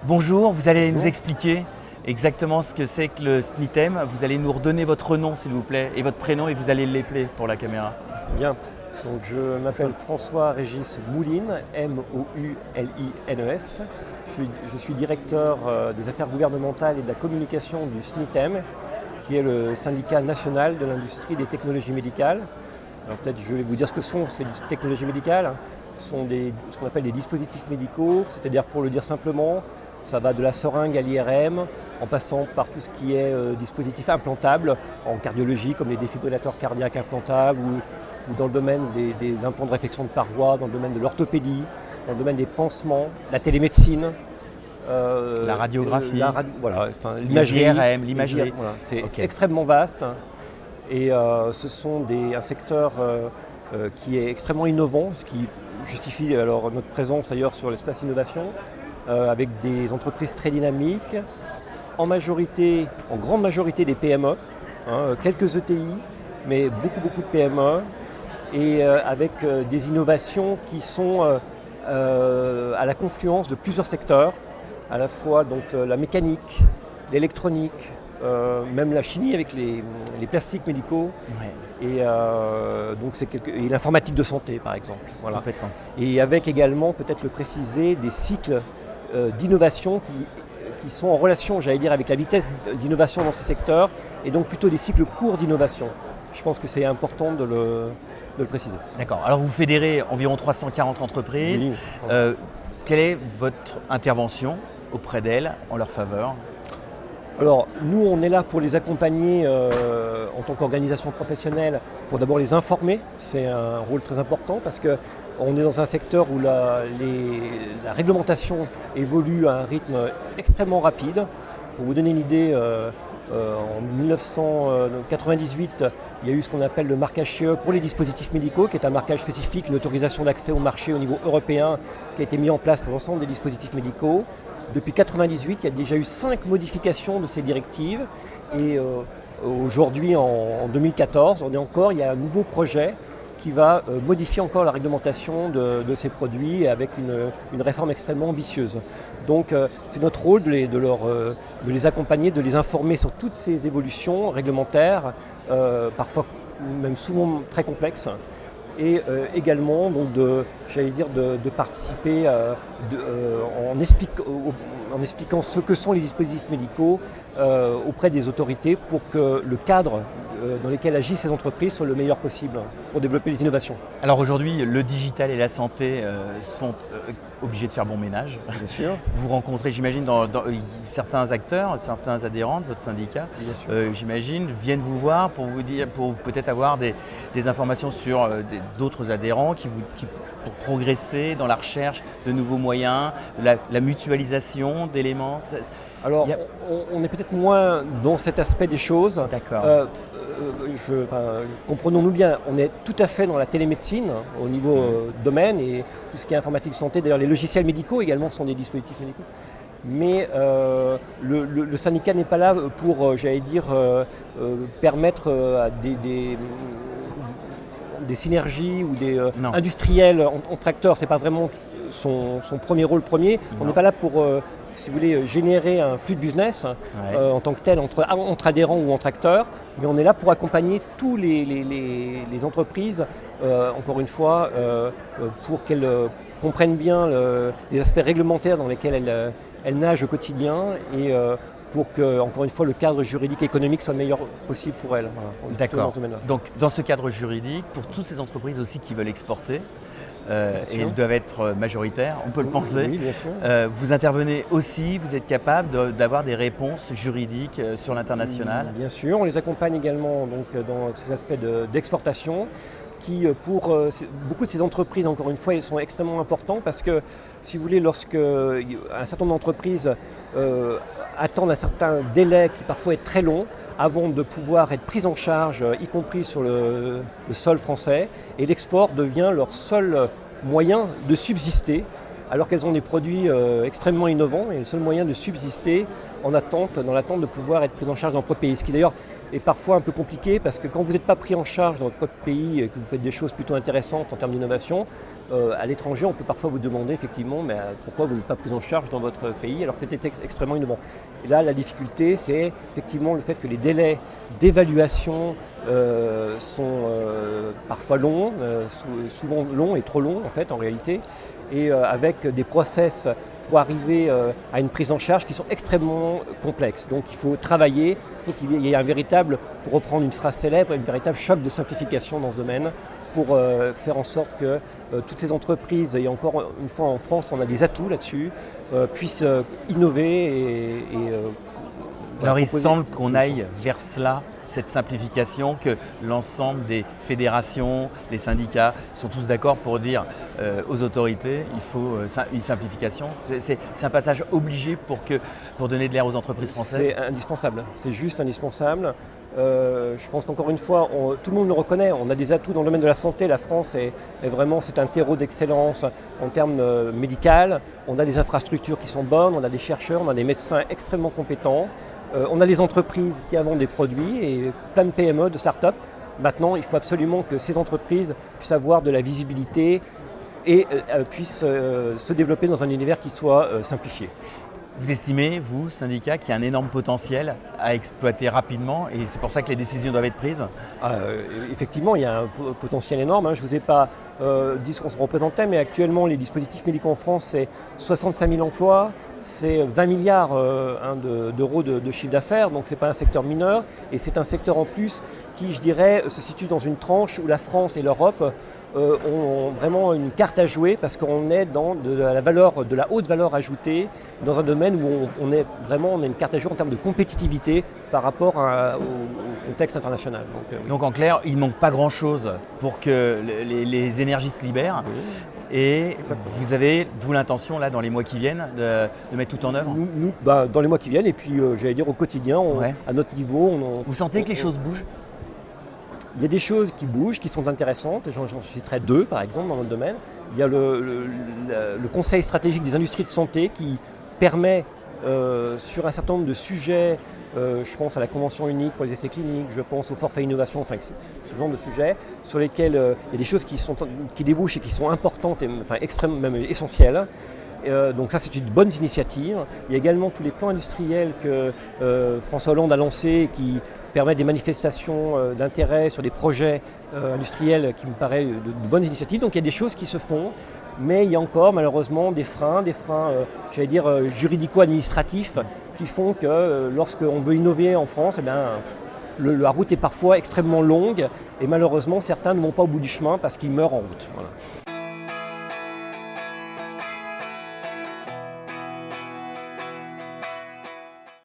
Bonjour, vous allez nous expliquer exactement ce que c'est que le SNITEM. Vous allez nous redonner votre nom s'il vous plaît et votre prénom et vous allez l'épeler pour la caméra. Bien, donc je m'appelle François-Régis Mouline, M-O-U-L-I-N-E-S. Je suis directeur des affaires gouvernementales et de la communication du SNITEM, qui est le syndicat national de l'industrie des technologies médicales. Alors peut-être je vais vous dire ce que sont ces technologies médicales. Ce sont ce qu'on appelle des dispositifs médicaux, c'est-à-dire pour le dire simplement, ça va de la seringue à l'IRM, en passant par tout ce qui est dispositifs implantables en cardiologie, comme les défibrillateurs cardiaques implantables, ou dans le domaine des implants de réflexion de parois, dans le domaine de l'orthopédie, dans le domaine des pansements, la télémédecine. La radiographie, l'imagerie. l'IRM, l'imagerie. Voilà, c'est extrêmement vaste et ce sont un secteur qui est extrêmement innovant, ce qui justifie alors notre présence d'ailleurs sur l'espace innovation, avec des entreprises très dynamiques, en grande majorité des PME, quelques ETI, mais beaucoup de PME, et avec des innovations qui sont à la confluence de plusieurs secteurs, à la fois donc, la mécanique, l'électronique, même la chimie avec les plastiques médicaux, et l'informatique de santé par exemple. Voilà. Complètement. Et avec également, peut-être le préciser, des cycles d'innovation qui sont en relation, j'allais dire, avec la vitesse d'innovation dans ces secteurs, et donc plutôt des cycles courts d'innovation. Je pense que c'est important de le préciser. D'accord. Alors vous fédérez environ 340 entreprises. Oui. Quelle est votre intervention auprès d'elles en leur faveur ? Alors, nous, on est là pour les accompagner en tant qu'organisation professionnelle, pour d'abord les informer. C'est un rôle très important parce qu'on est dans un secteur où la réglementation évolue à un rythme extrêmement rapide. Pour vous donner une idée, en 1998, il y a eu ce qu'on appelle le marquage CE pour les dispositifs médicaux, qui est un marquage spécifique, une autorisation d'accès au marché au niveau européen, qui a été mis en place pour l'ensemble des dispositifs médicaux. Depuis 1998, il y a déjà eu 5 modifications de ces directives et aujourd'hui, en 2014, il y a un nouveau projet qui va modifier encore la réglementation de ces produits avec une réforme extrêmement ambitieuse. Donc c'est notre rôle de les accompagner, de les informer sur toutes ces évolutions réglementaires, parfois même souvent très complexes. Et également donc de participer en expliquant ce que sont les dispositifs médicaux auprès des autorités pour que le cadre dans lequel agissent ces entreprises soit le meilleur possible pour développer les innovations. Alors aujourd'hui, le digital et la santé sont obligés de faire bon ménage. Bien sûr. Vous rencontrez, j'imagine, dans certains acteurs, certains adhérents de votre syndicat, j'imagine, viennent vous voir pour peut-être avoir des informations sur d'autres adhérents pour progresser dans la recherche de nouveaux moyens, la mutualisation d'éléments. Alors, on est peut-être moins dans cet aspect des choses. D'accord. Comprenons-nous bien, on est tout à fait dans la télémédecine au niveau domaine et tout ce qui est informatique de santé. D'ailleurs, les logiciels médicaux également sont des dispositifs médicaux. Mais le syndicat n'est pas là pour, permettre à des synergies ou des industriels entre acteurs. Ce n'est pas vraiment son premier rôle premier. On n'est pas là pour si vous voulez, générer un flux de business en tant que tel entre adhérents ou entre acteurs, mais on est là pour accompagner tous les entreprises, encore une fois, pour qu'elles comprennent bien les aspects réglementaires dans lesquels elles nagent au quotidien et pour que, encore une fois, le cadre juridique et économique soit le meilleur possible pour elles. Voilà, d'accord. Donc dans ce cadre juridique, pour toutes ces entreprises aussi qui veulent exporter, et elles doivent être majoritaires, on peut le penser. Oui, bien sûr. Vous intervenez aussi, vous êtes capable d'avoir des réponses juridiques sur l'international. Bien sûr, on les accompagne également donc, dans ces aspects d'exportation qui, pour beaucoup de ces entreprises, encore une fois, ils sont extrêmement importants parce que, si vous voulez, lorsque un certain nombre d'entreprises attendent un certain délai qui parfois est très long, avant de pouvoir être prises en charge, y compris sur le sol français, et l'export devient leur seul moyen de subsister, alors qu'elles ont des produits extrêmement innovants, et le seul moyen de subsister dans l'attente de pouvoir être prises en charge dans le propre pays. Ce qui d'ailleurs est parfois un peu compliqué parce que quand vous n'êtes pas pris en charge dans votre pays et que vous faites des choses plutôt intéressantes en termes d'innovation, à l'étranger, on peut parfois vous demander effectivement mais pourquoi vous n'êtes pas pris en charge dans votre pays alors que c'était extrêmement innovant. Et là, la difficulté, c'est effectivement le fait que les délais d'évaluation sont parfois longs, souvent longs et trop longs en fait en réalité, et avec des process pour arriver à une prise en charge qui sont extrêmement complexes. Donc il faut travailler, il faut qu'il y ait un véritable, pour reprendre une phrase célèbre, un véritable choc de simplification dans ce domaine pour faire en sorte que toutes ces entreprises, et encore une fois en France on a des atouts là-dessus, puissent innover alors il semble qu'on aille vers cela, cette simplification, que l'ensemble des fédérations, les syndicats sont tous d'accord pour dire aux autorités il faut une simplification. C'est un passage obligé pour donner de l'air aux entreprises françaises. C'est indispensable, c'est juste indispensable. Je pense qu'encore une fois, tout le monde le reconnaît, on a des atouts dans le domaine de la santé, la France est vraiment c'est un terreau d'excellence en termes médicaux, on a des infrastructures qui sont bonnes, on a des chercheurs, on a des médecins extrêmement compétents, on a des entreprises qui inventent des produits et plein de PME, de start-up. Maintenant, il faut absolument que ces entreprises puissent avoir de la visibilité et puissent se développer dans un univers qui soit simplifié. Vous estimez, vous, syndicat, qu'il y a un énorme potentiel à exploiter rapidement et c'est pour ça que les décisions doivent être prises? Effectivement, il y a un potentiel énorme. Je ne vous ai pas dit ce qu'on se représentait, mais actuellement, les dispositifs médicaux en France, c'est 65 000 emplois, c'est 20 milliards d'euros de chiffre d'affaires, donc ce n'est pas un secteur mineur. Et c'est un secteur en plus qui, je dirais, se situe dans une tranche où la France et l'Europe ont vraiment une carte à jouer parce qu'on est dans de la haute valeur ajoutée, dans un domaine où on a une carte à jouer en termes de compétitivité par rapport au contexte international. Donc en clair, il ne manque pas grand-chose pour que les énergies se libèrent. Oui. Et Exactement. vous avez, l'intention, là, dans les mois qui viennent, de mettre tout en œuvre? Nous, dans les mois qui viennent, et puis j'allais dire au quotidien, à notre niveau. Vous sentez que les choses bougent? Il y a des choses qui bougent, qui sont intéressantes. J'en citerai deux, par exemple, dans notre domaine. Il y a le Conseil stratégique des industries de santé qui permet, sur un certain nombre de sujets, je pense à la convention unique pour les essais cliniques, je pense au forfait innovation, enfin ce genre de sujets, sur lesquels il y a des choses qui débouchent et qui sont importantes, et extrêmement, même essentielles. Donc ça, c'est une bonne initiative. Il y a également tous les plans industriels que François Hollande a lancés qui permettent des manifestations d'intérêt sur des projets industriels qui me paraissent de bonnes initiatives. Donc il y a des choses qui se font, mais il y a encore malheureusement des freins j'allais dire juridico-administratifs qui font que lorsqu'on veut innover en France, la route est parfois extrêmement longue et malheureusement certains ne vont pas au bout du chemin parce qu'ils meurent en route. Voilà.